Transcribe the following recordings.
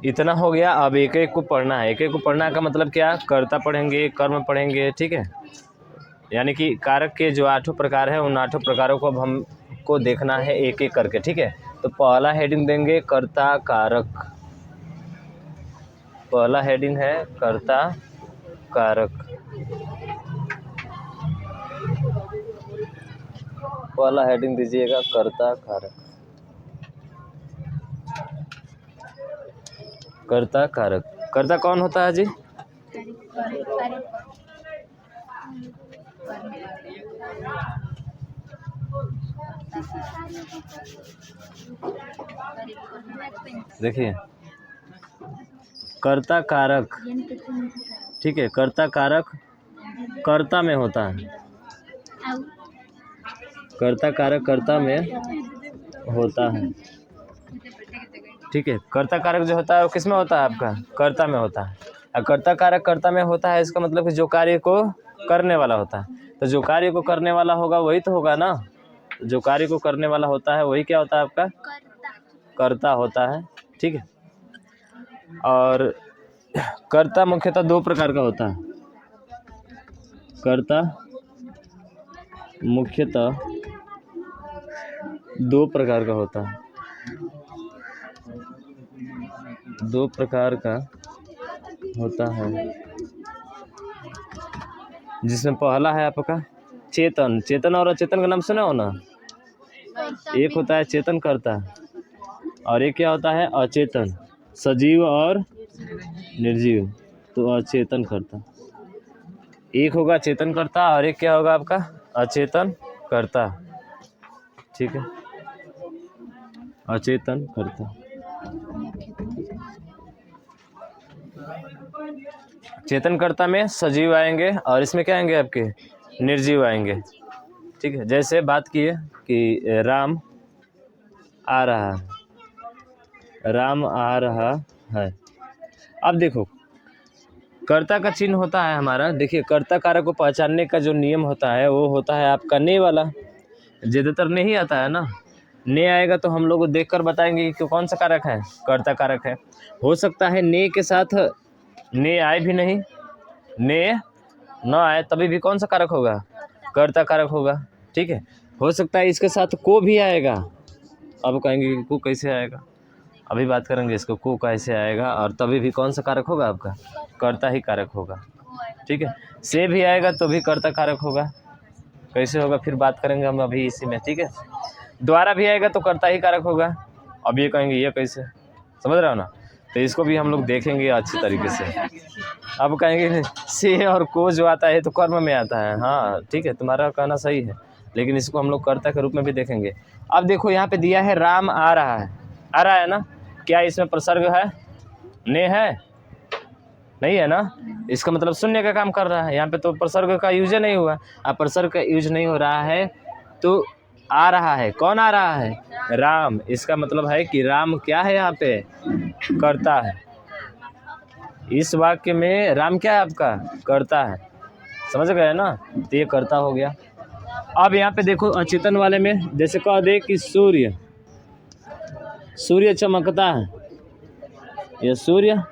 इतना हो गया। अब एक एक को पढ़ना है। एक एक को पढ़ना का मतलब क्या, कर्ता पढ़ेंगे, कर्म पढ़ेंगे, ठीक है। यानी कि कारक के जो 8 प्रकार है उन 8 प्रकारों को अब हमको देखना है एक एक करके, ठीक है। तो पहला हेडिंग देंगे कर्ता कारक। पहला हेडिंग है कर्ता कारक। पहला हेडिंग दीजिएगा कर्ता कारक। कर्ता कारक। कर्ता कौन होता है जी? देखिए कर्ता कारक, ठीक है। कर्ता कारक कर्ता में होता है। कर्ता कारक कर्ता में होता है, ठीक है। कर्ता कारक जो होता है वो किस में होता है आपका? कर्ता में होता है। और कर्ता कारक कर्ता में होता है, इसका मतलब कि जो कार्य को करने वाला होता है। तो जो कार्य को करने वाला होगा वही तो होगा ना। जो कार्य को करने वाला होता है वही क्या होता है आपका? कर्ता होता है, ठीक है। और कर्ता मुख्यतः 2 प्रकार का होता है। कर्ता मुख्यतः 2 प्रकार का होता है। 2 प्रकार का होता है, जिसमें पहला है आपका चेतन। चेतन और अचेतन का नाम सुना हो ना। एक होता है चेतन कर्ता और एक क्या होता है? अचेतन, सजीव और निर्जीव। तो अचेतन कर्ता एक होगा, चेतन कर्ता, और एक क्या होगा आपका? अचेतन कर्ता, ठीक है। अचेतन कर्ता। चेतन कर्ता में सजीव आएंगे और इसमें क्या आएंगे आपके? निर्जीव आएंगे, ठीक है। जैसे बात किए कि राम आ रहा है, राम आ रहा है। अब देखो कर्ता का चिन्ह होता है हमारा। देखिए कर्ता कारक को पहचानने का जो नियम होता है वो होता है आपका ने वाला। ज़्यादातर ने ही आता है ना। ने आएगा तो हम लोग देख कर बताएंगे कि कौन सा कारक है, कर्ता कारक है। हो सकता है ने के साथ ने आए भी नहीं, ने न आए तभी भी कौन सा कारक होगा? कर्ता कारक होगा, ठीक है। हो सकता है इसके साथ को भी आएगा। अब कहेंगे कि को कैसे आएगा, अभी बात करेंगे इसको को कैसे आएगा। और तभी भी कौन सा कारक होगा आपका? कर्ता ही कारक होगा, ठीक है। से भी आएगा तो भी कर्ता कारक होगा। कैसे होगा फिर बात करेंगे हम अभी इसी में, ठीक है। द्वारा भी आएगा तो कर्ता ही कारक होगा। अब ये कहेंगे ये कैसे, समझ रहे हो ना। तो इसको भी हम लोग देखेंगे अच्छी तरीके से। अब कहेंगे से और को जो आता है तो कर्म में आता है। हाँ ठीक है, तुम्हारा कहना सही है, लेकिन इसको हम लोग कर्ता के रूप में भी देखेंगे। अब देखो यहाँ पे दिया है राम आ रहा है, आ रहा है ना। क्या इसमें प्रसर्ग है? ने है? नहीं है ना। इसका मतलब शून्य का काम कर रहा है। यहाँ पे तो प्रसर्ग का यूज नहीं हुआ। अब प्रसर्ग का यूज नहीं हो रहा है तो आ रहा है। कौन आ रहा है? राम। इसका मतलब है कि राम क्या है यहाँ पे? कर्ता है। इस वाक्य में राम क्या है आपका? कर्ता है। समझ गए ना। तो ये कर्ता हो गया। अब यहाँ पे देखो अचेतन वाले में जैसे कह दे कि सूर्य, सूर्य चमकता है, ये सूर्य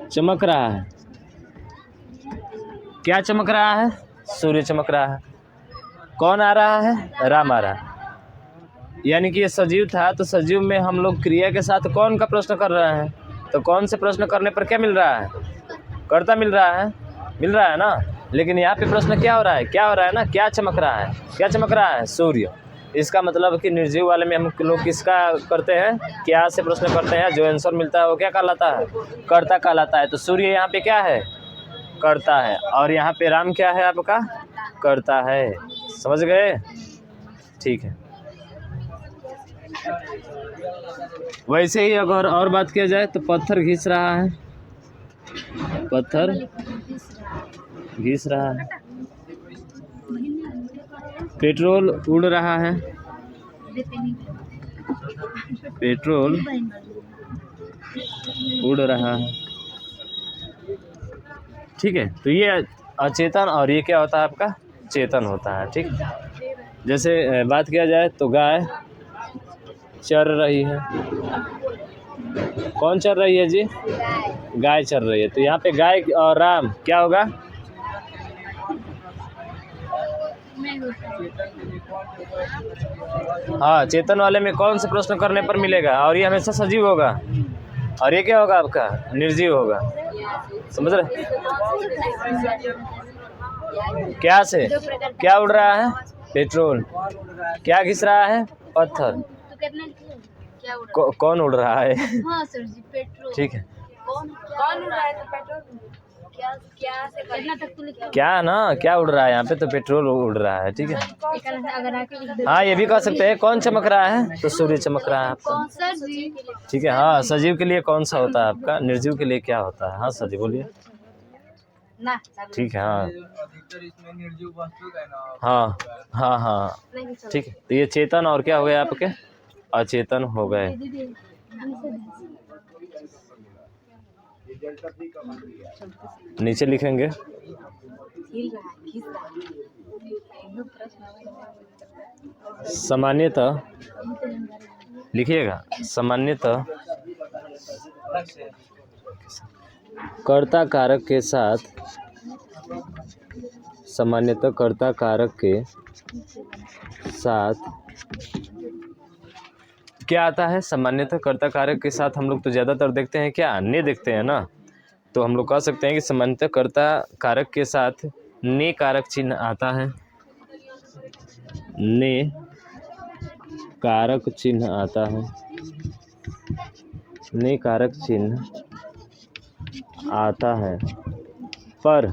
चमक रहा है। क्या चमक रहा है? सूर्य चमक रहा है। कौन आ रहा है? राम आ रहा है। यानी कि ये सजीव था तो सजीव में हम लोग क्रिया के साथ कौन का प्रश्न कर रहे हैं? तो कौन से प्रश्न करने पर क्या मिल रहा है? कर्ता मिल रहा है, मिल रहा है ना। लेकिन यहाँ पे प्रश्न क्या हो रहा है? क्या हो रहा है ना, क्या चमक रहा है? क्या चमक रहा है? सूर्य। इसका मतलब कि निर्जीव वाले में हम लोग किसका करते हैं? क्या से प्रश्न करते हैं। जो आंसर मिलता है वो क्या कहलाता है? कर्ता कहलाता है। तो सूर्य यहाँ पे क्या है? कर्ता है। और यहाँ पे राम क्या है आपका? कर्ता है। समझ गए? ठीक है। वैसे ही अगर और बात किया जाए तो पत्थर घिस रहा है, पत्थर घिस रहा है। पेट्रोल उड़ रहा है, पेट्रोल उड़ रहा है, ठीक है। तो ये अचेतन और ये क्या होता है आपका? चेतन होता है, ठीक। जैसे बात किया जाए तो गाय चर रही है, कौन चल रही है जी? गाय चल रही है। तो यहाँ पे गाय और राम क्या होगा? हाँ, चेतन वाले में कौन से प्रश्न करने पर मिलेगा? और ये हमेशा सजीव होगा। और ये क्या होगा आपका? निर्जीव होगा। समझ रहे? क्या से क्या उड़ रहा है? पेट्रोल। क्या घिस रहा है? पत्थर। कौन उड़ रहा है? हाँ सर जी, पेट्रोल। ठीक है, कौन उड़ रहा है? तो पेट्रोल क्या से कितना तक तो लिखा? क्या ना क्या उड़ रहा है यहाँ पे? तो पेट्रोल उड़ रहा है। ठीक है, अगर आके हाँ ये भी कह सकते हैं। कौन चमक रहा है? तो सूर्य चमक रहा है आपका। सर जी ठीक है, हाँ सजीव के लिए कौन सा होता है आपका? निर्जीव के लिए क्या होता है? हाँ सर जी बोलिए। ना ठीक है, हाँ अधिकतर इसमें निर्जीव वस्तु है ना। हाँ हाँ हाँ ठीक है। तो ये चेतन और क्या हो गए आपके? अचेतन हो गए। नीचे लिखेंगे सामान्यतः, लिखिएगा सामान्यतः कर्ता कारक के साथ, सामान्यतः कर्ता कारक के साथ क्या आता है? सामान्यतः कर्ता कारक के साथ हम लोग तो ज़्यादातर देखते हैं क्या? ने देखते हैं ना। तो हम लोग कह सकते हैं कि सामान्यतः कर्ता कारक के साथ ने कारक चिन्ह आता है। ने कारक चिन्ह आता है। ने कारक चिन्ह आता है। पर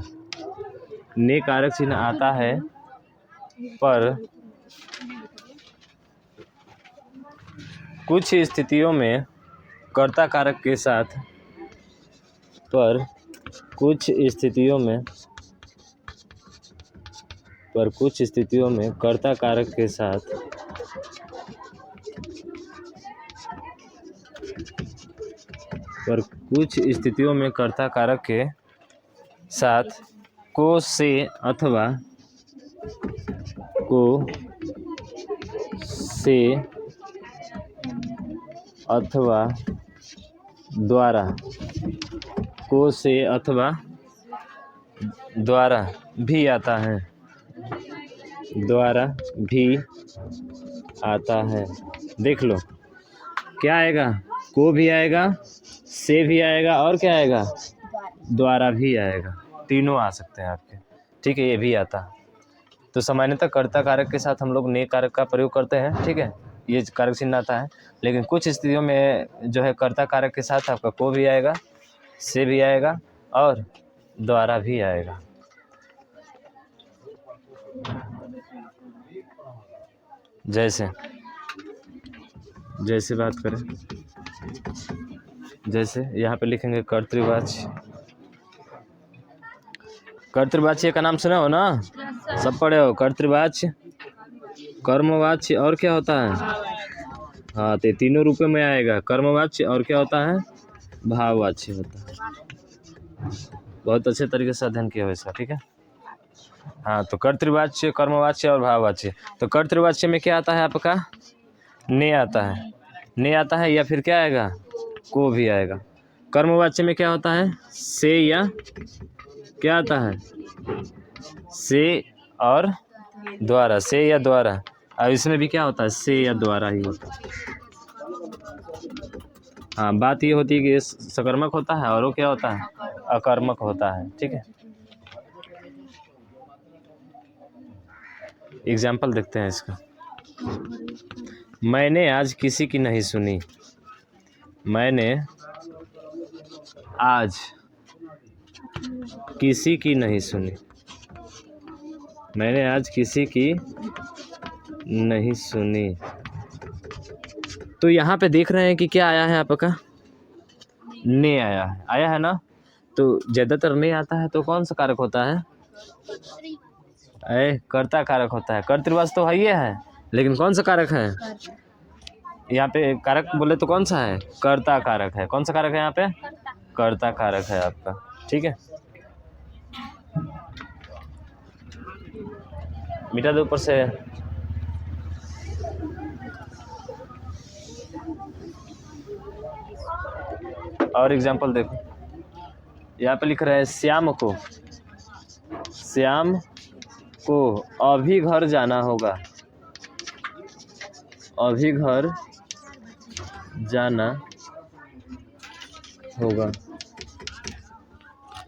ने कारक चिन्ह आता है, पर कुछ स्थितियों में कर्ता कारक के साथ, पर कुछ स्थितियों में कर्ता कारक के साथ को से अथवा द्वारा, को से अथवा द्वारा भी आता है। द्वारा भी आता है। देख लो क्या आएगा? को भी आएगा, से भी आएगा, और क्या आएगा? द्वारा भी आएगा। तीनों आ सकते हैं आपके। ठीक है, ये भी आता है। तो सामान्यतः कर्ता कारक के साथ हम लोग ने कारक का प्रयोग करते हैं। ठीक है, ये कारक चिन्ह आता है। लेकिन कुछ स्थितियों में जो है कर्ता कारक के साथ आपका को भी आएगा, से भी आएगा, और द्वारा भी आएगा। जैसे बात करें, जैसे यहाँ पे लिखेंगे कर्तृवाच्य। कर्तृवाच्य का नाम सुने हो ना? सब पढ़े हो। कर्तृवाच्य, कर्मवाच्य, और क्या होता है? हाँ, तो तीनों रूपों में आएगा। कर्मवाच्य और क्या होता है? भाववाच्य होता है। बहुत अच्छे तरीके से अध्ययन किया हो इसका। ठीक है, हाँ तो कर्तृवाच्य, कर्मवाच्य और भाववाच्य। तो कर्तृवाच्य में क्या आता है आपका? ने आता है। ने आता है, या फिर क्या आएगा? को भी आएगा। कर्मवाच्य में क्या होता है? से, या क्या आता है? से और द्वारा, से या द्वारा। और इसमें भी क्या होता है? से या द्वारा ही होता है। हाँ, बात ये होती है कि ये सकर्मक होता है और वो क्या होता है? अकर्मक होता है। ठीक है, एग्जाम्पल देखते हैं इसका। मैंने आज किसी की नहीं सुनी। मैंने आज किसी की नहीं सुनी। मैंने आज किसी की नहीं सुनी। तो यहाँ पे देख रहे हैं कि क्या आया है आपका? ने आया है ना। तो ज़्यादातर ने आता है तो कौन सा कारक होता है? कर्ता कारक होता है। कर्तृवाच्य तो है, ये है, लेकिन कौन सा कारक है? यहाँ पे कारक बोले तो कौन सा है? कर्ता कारक है। कौन सा कारक है यहाँ पे? कर्ता कारक है आपका। ठीक है, मिटा दो ऊपर से। और एग्जाम्पल देखो, यहाँ पे लिख रहा है श्याम को अभी घर जाना होगा, अभी घर जाना होगा।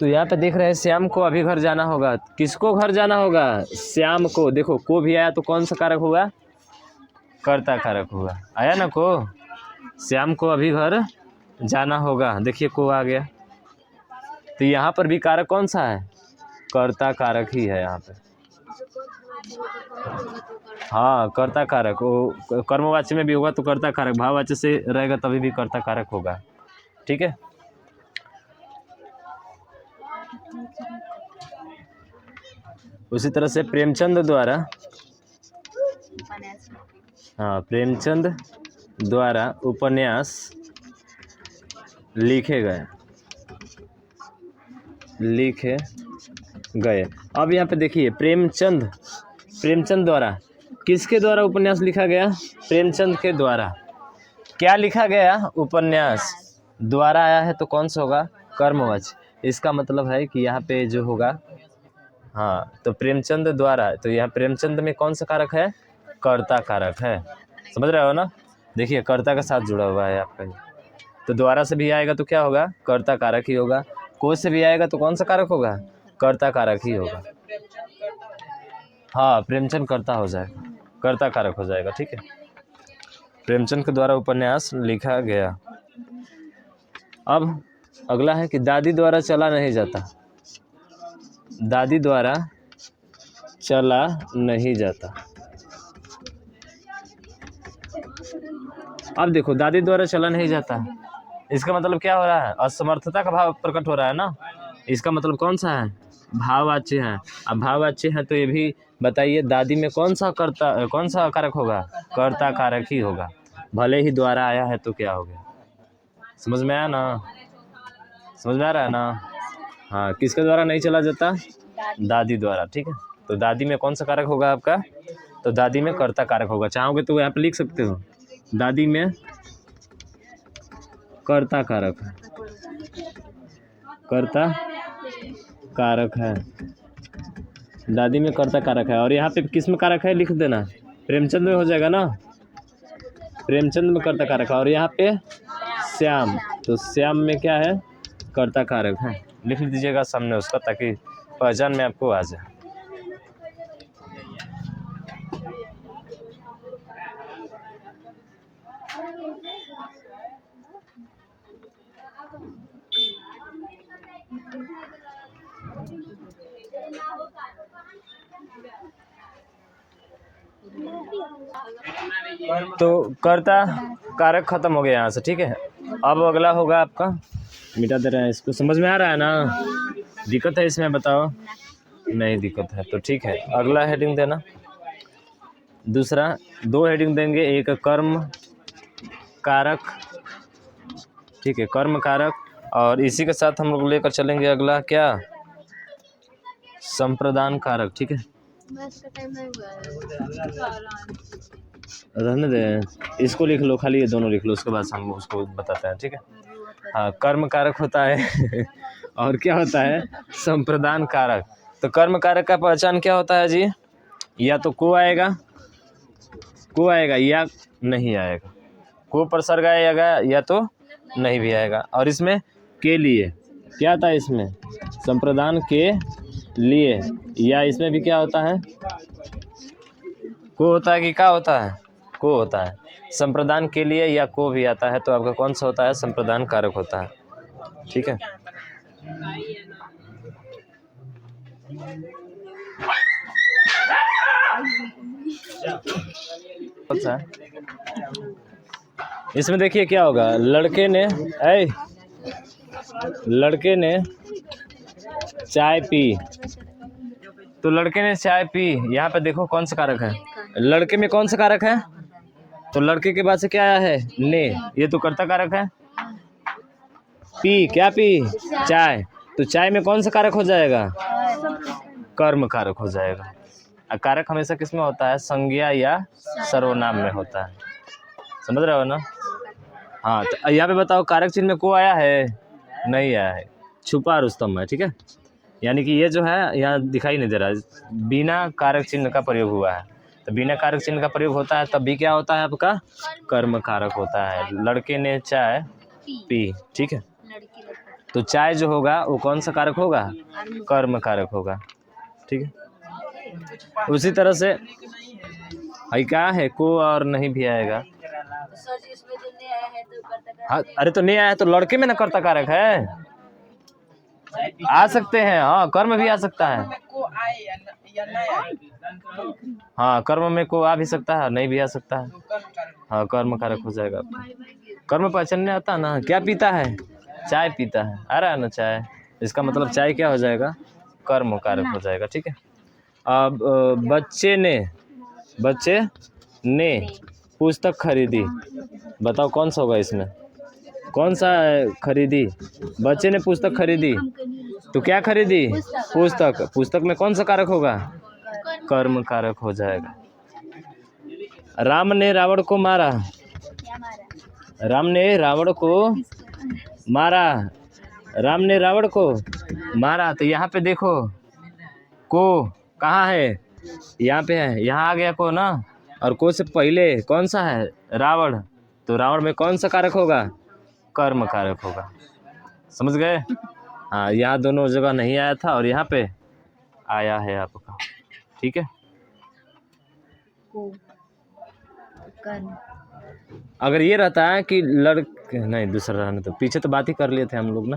तो यहाँ पे देख रहे हैं श्याम को अभी घर जाना होगा। किसको घर जाना होगा? श्याम को। देखो को भी आया तो कौन सा कारक होगा? कर्ता कारक होगा। आया ना को? श्याम को अभी घर जाना होगा, देखिए को आ गया। तो यहाँ पर भी कारक कौन सा है? कर्ता कारक ही है यहाँ पे। हाँ कर्ता कारक, वो कर्मवाच्य में भी होगा तो कर्ता कारक, भाववाच्य से रहेगा तभी भी कर्ता कारक होगा। ठीक है। उसी तरह से प्रेमचंद द्वारा उपन्यास लिखे गए। अब यहाँ पे देखिए प्रेमचंद द्वारा, किसके द्वारा उपन्यास लिखा गया? प्रेमचंद के द्वारा। क्या लिखा गया? उपन्यास। द्वारा आया है तो कौन सा होगा? कर्मवाच्य। इसका मतलब है कि यहाँ पे जो होगा, हाँ तो प्रेमचंद द्वारा, तो यहाँ प्रेमचंद में कौन सा कारक है? कर्ता कारक है। समझ रहे हो ना? देखिए कर्ता के साथ जुड़ा हुआ है आपका। तो द्वारा से भी आएगा तो क्या होगा? कर्ता कारक ही होगा। को से भी आएगा तो कौन सा कारक होगा? कर्ता कारक ही होगा। हाँ प्रेमचंद कर्ता हो जाएगा, कर्ता कारक हो जाएगा। ठीक है। प्रेमचंद के द्वारा उपन्यास लिखा गया। अब अगला है कि दादी द्वारा चला नहीं जाता। दादी द्वारा चला नहीं जाता। अब देखो दादी द्वारा चला नहीं जाता, इसका मतलब क्या हो रहा है? असमर्थता का भाव प्रकट हो रहा है ना। इसका मतलब कौन सा है? भाववाच्य है। अब भाववाच्य है तो ये भी बताइए दादी में कौन सा कारक होगा? कर्ता कारक ही होगा। भले ही द्वारा आया है तो क्या हो गया? समझ में आया ना? समझ में आ रहा है ना? हाँ किसके द्वारा नहीं चला जाता? दादी द्वारा। ठीक है। तो दादी में कौन सा कारक होगा आपका? तो दादी में कर्ता कारक होगा। चाहोगे तो यहाँ पे लिख सकते हो, दादी में कर्ता कारक है, कर्ता कारक है, दादी में कर्ता कारक है। और यहाँ पे किस में कारक है लिख देना, प्रेमचंद में हो जाएगा ना, प्रेमचंद में कर्ता कारक है। और यहाँ पे श्याम, तो श्याम में क्या है? कर्ता कारक है। लिख दीजिएगा सामने उसका, ताकि पहचान में आपको आ जाए। तो कर्ता कारक खत्म हो गया यहाँ से। ठीक है। अब अगला होगा आपका, मिटा दे रहे हैं इसको। समझ में आ रहा है ना? दिक्कत है इसमें? बताओ। नहीं दिक्कत है तो ठीक है। अगला हेडिंग देना। दूसरा 2 हेडिंग देंगे, एक कर्म कारक, ठीक है, कर्म कारक, और इसी के साथ हम लोग लेकर चलेंगे अगला क्या? संप्रदान कारक। ठीक है। रहने दे, इसको लिख लो, खाली ये दोनों लिख लो, उसके बाद हम उसको बताते हैं। ठीक है। हाँ कर्म कारक होता है और क्या होता है? संप्रदान कारक। तो कर्म कारक का पहचान क्या होता है जी? या तो को आएगा या नहीं आएगा, को प्रसर्ग आएगा या तो नहीं भी आएगा। और इसमें के लिए क्या आता है? इसमें संप्रदान के लिए, या इसमें भी क्या होता है? को होता है कि क्या होता है? को होता है। संप्रदान के लिए या को भी आता है तो आपका कौन सा होता है? संप्रदान कारक होता है। ठीक है। इसमें देखिए क्या होगा, लड़के ने चाय पी। तो लड़के ने चाय पी, यहाँ पे देखो कौन सा कारक है? लड़के में कौन सा कारक है? तो लड़के के बाद से क्या आया है? ने, ये तो कर्ता कारक है। पी, क्या पी? चाय। तो चाय में कौन सा कारक हो जाएगा? कर्म कारक हो जाएगा। कारक हमेशा किस में होता है? संज्ञा या सर्वनाम में होता है। समझ रहे हो ना? हाँ, तो यहाँ पे बताओ कारक चिन्ह में को आया है? नहीं आया है, छुपा रुस्तम है। ठीक है, यानी कि ये जो है यहाँ दिखाई नहीं दे रहा है, बिना कारक चिन्ह का प्रयोग हुआ है। तो बिना कारक चिन्ह का प्रयोग होता है तब भी क्या होता है आपका? कर्म कारक होता है। लड़के ने चाय पी। ठीक है, तो चाय जो होगा वो कौन सा कारक होगा? कर्म कारक होगा। ठीक है, उसी तरह से भाई क्या है को और नहीं भी आएगा। सर जी इसमें जो नहीं आया है तो कर्ता हाँ, अरे तो नहीं आया तो लड़के में ना कर्ता कारक है, आ सकते हैं। हाँ, कर्म भी आ सकता है। को आए या ना आए हाँ, कर्म में को आ भी सकता है, नहीं भी आ सकता है। तो कर्म कारक। हाँ, कर्म कारक हो जाएगा। कर्म पहचानने आता है ना? क्या पीता है? चाय पीता है, आ रहा है ना चाय, इसका मतलब चाय क्या हो जाएगा? कर्म कारक हो जाएगा। ठीक है, अब बच्चे ने पुस्तक खरीदी। बताओ कौन सा होगा इसमें? कौन सा खरीदी? बच्चे ने पुस्तक खरीदी, तो क्या खरीदी? पुस्तक। पुस्तक में कौन सा कारक होगा? कर्म कारक हो जाएगा। राम ने रावण को मारा। राम ने रावण को मारा। राम ने रावण को मारा, तो यहाँ पे देखो को कहाँ है? यहाँ पे है, यहाँ आ गया को ना, और को से पहले कौन सा है? रावण। तो रावण में कौन सा कारक होगा? कर्म कारक होगा। समझ गए? हाँ, यहाँ दोनों जगह नहीं आया था और यहाँ पे आया है आपका। ठीक है, अगर ये रहता है कि लड़के, नहीं दूसरा रहने तो, पीछे तो बात ही कर लिए थे हम लोग ना।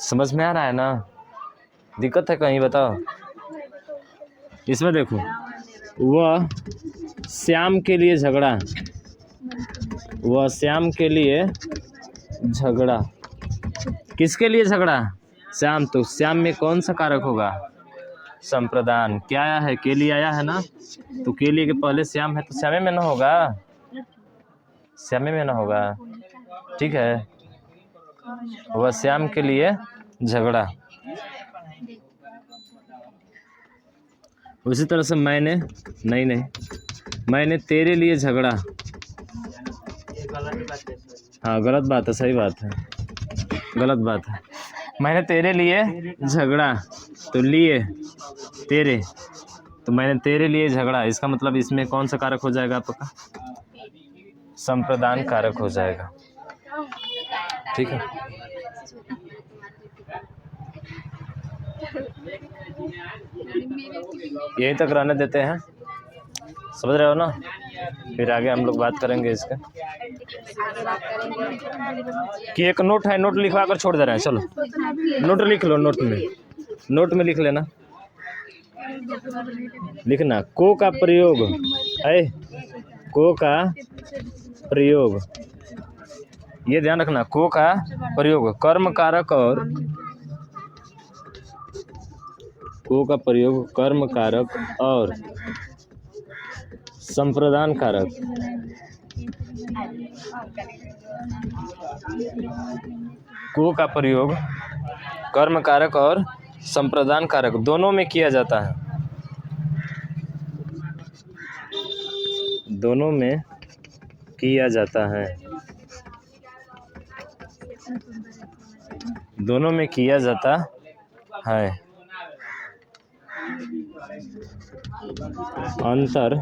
समझ में आ रहा है ना? दिक्कत है कहीं? बताओ। इसमें देखो, वह श्याम के लिए झगड़ा। वह श्याम के लिए झगड़ा। किसके लिए झगड़ा? श्याम। तो श्याम में कौन सा कारक होगा? संप्रदान। क्या आया है? के लिए आया है ना, तो के लिए के पहले श्याम है तो श्यामे में ना होगा? श्यामे में ना होगा। ठीक है, वह श्याम के लिए झगड़ा। उसी तरह से मैंने मैंने तेरे लिए झगड़ा। हाँ, गलत बात है, सही बात है, गलत बात है। मैंने तेरे लिए झगड़ा, तो लिए तेरे, तो मैंने तेरे लिए झगड़ा, इसका मतलब इसमें कौन सा कारक हो जाएगा आपका? संप्रदान कारक हो जाएगा। ठीक है, यहीं तक रहने देते हैं, समझ रहे हो ना? फिर आगे हम लोग बात करेंगे इसका। कि एक नोट है, नोट लिखवा कर छोड़ दे रहे हैं। चलो नोट लिख लो, नोट में लिख लेना, लिखना को का प्रयोग है। को का प्रयोग, ये ध्यान रखना, को का प्रयोग कर्म कारक और को का प्रयोग कर्म कारक और संप्रदान कारक। को का प्रयोग कर्म कारक और संप्रदान कारक दोनों में किया जाता है। दोनों में किया जाता है। दोनों में किया जाता है। अंतर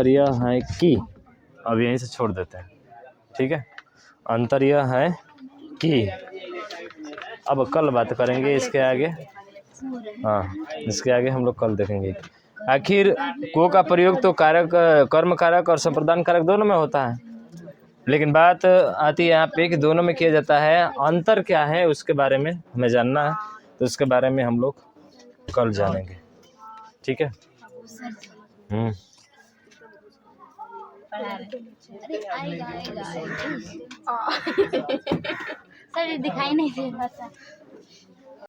यह है कि, अब यहीं से छोड़ देते हैं। ठीक है, अंतर यह है कि, अब कल बात करेंगे इसके आगे। हाँ, इसके आगे हम लोग कल देखेंगे। आखिर को का प्रयोग तो कारक, कर्म कारक और संप्रदान कारक दोनों में होता है, लेकिन बात आती है यहाँ पे कि दोनों में किया जाता है। अंतर क्या है उसके बारे में हमें जानना है, तो उसके बारे में हम लोग कल जानेंगे। ठीक है। सर दिखाई नहीं दे रहा था।